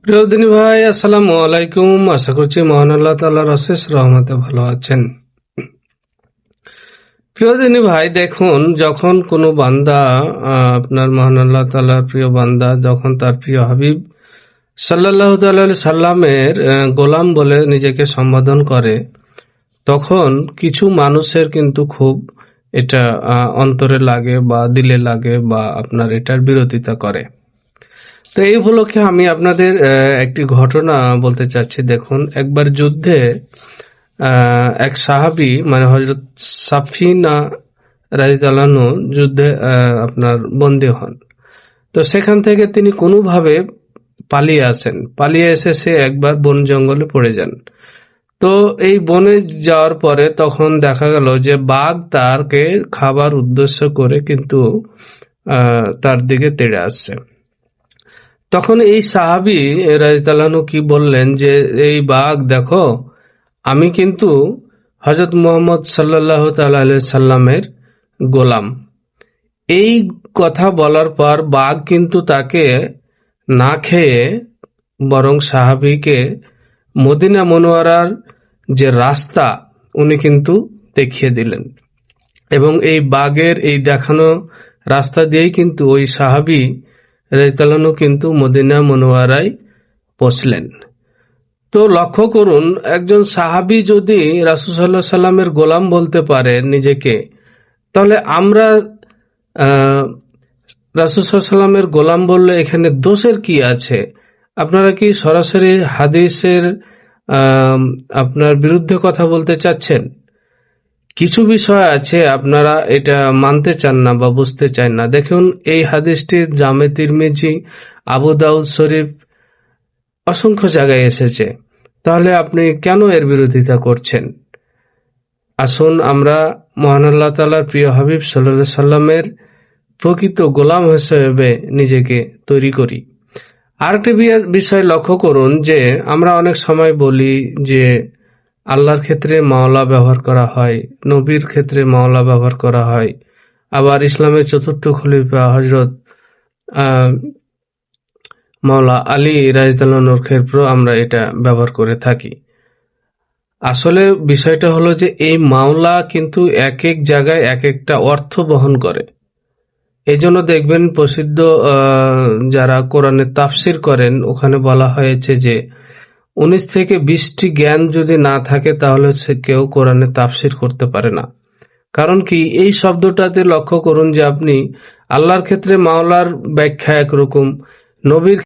প্রিয় দিনী ভাই, আসসালামু আলাইকুম। আশা করছি মহান আল্লাহ তাআলার অশেষ রহমতে ভালো আছেন। প্রিয় দিনী ভাই, দেখুন, যখন কোনো বান্দা আপনার মহান আল্লাহ তাআলার প্রিয় বান্দা যখন তার প্রিয় হাবিব সাল্লাল্লাহু তাআলা আলাইহি সাল্লামের গোলাম বলে নিজেকে সম্বোধন করে, তখন কিছু মানুষের কিন্তু খুব এটা অন্তরে লাগে বা দিলে লাগে বা আপনার এটার বিরোধিতা করে। তো এই উপলক্ষে আমি আপনাদের একটি ঘটনা বলতে চাচ্ছি। দেখুন, একবার যুদ্ধে এক সাহাবী মানে হযরত সাফিনা রাদিয়াল্লাহু আনহু যুদ্ধে আপনার বন্দী হন। তো সেখান থেকে তিনি কোনোভাবে পালিয়ে আসেন। পালিয়ে এসে সে একবার বন জঙ্গলে পড়ে যান। তো এই বনে যাওয়ার পরে তখন দেখা গেল যে বাঘ তাকে খাবার উদ্দেশ্য করে কিন্তু তার দিকে তেড়ে আসছে। তখন এই সাহাবী রাদিয়াল্লাহু আনহু কি বললেন যে, এই বাঘ দেখো, আমি কিন্তু হযরত মুহাম্মদ সাল্লাল্লাহু তাআলা আলাইহি সাল্লামের গোলাম। এই কথা বলার পর বাঘ কিন্তু তাকে না খেয়ে বরং সাহাবীকে মদিনা মুনওয়ারার যে রাস্তা উনি কিন্তু দেখিয়ে দিলেন, এবং এই বাঘের এই দেখানো রাস্তা দিয়েই কিন্তু ওই সাহাবী রাদিয়াল্লাহু আনহু কিন্তু মদিনা মুনওয়ারায় পৌঁছলেন। তো লক্ষ্য করুন, একজন সাহাবী যদি রাসূল সাল্লাল্লাহু আলাইহি সাল্লামের গোলাম বলতে পারে নিজেকে, তাহলে আমরা রাসূল সাল্লাল্লাহু আলাইহি সাল্লামের গোলাম বললে এখানে দোষের কি আছে? আপনারা কি সরাসরি হাদিসের আপনার বিরুদ্ধে কথা বলতে চাচ্ছেন? কিছু বিষয় আছে আপনারা এটা মানতে চান না বা বুঝতে চান না। দেখুন, এই হাদিসটি জামে তিরমিজি, আবু দাউদ শরীফ অসংখ্য জায়গায় এসেছে। তাহলে আপনি কেন এর বিরোধিতা করছেন? আসুন আমরা মহান আল্লাহ তাআলার প্রিয় হাবিব সাল্লাল্লাহু আলাইহি সাল্লামের প্রকৃত গোলাম হিসেবে নিজেকে তৈরি করি। আরেকটি বিষয় লক্ষ্য করুন যে আমরা অনেক সময় বলি যে আল্লাহর ক্ষেত্রে মাওলা ব্যবহার করা হয়, নবীর ক্ষেত্রে মাওলা ব্যবহার করা হয়, আবার ইসলামের চতুর্থ খলিফা হযরত মাওলা আলী রাদিয়াল্লাহু আনহুর ক্ষেত্রেও আমরা এটা ব্যবহার করে থাকি। আসলে বিষয়টা হলো যে এই মাওলা কিন্তু এক এক জায়গায় এক একটা অর্থ বহন করে। এই জন্য দেখবেন প্রসিদ্ধ যারা কোরআনের তাফসির করেন ওখানে বলা হয়েছে যে 19 থেকে 20টি জ্ঞান যদি না থাকে তাহলে সে কেউ কোরআনের তাফসির করতে পারে না। কারণ কি, এই শব্দটাতে লক্ষ্য করুন যে আপনি আল্লাহর ক্ষেত্রে মাওলার ব্যাখ্যা একরকম, নবীর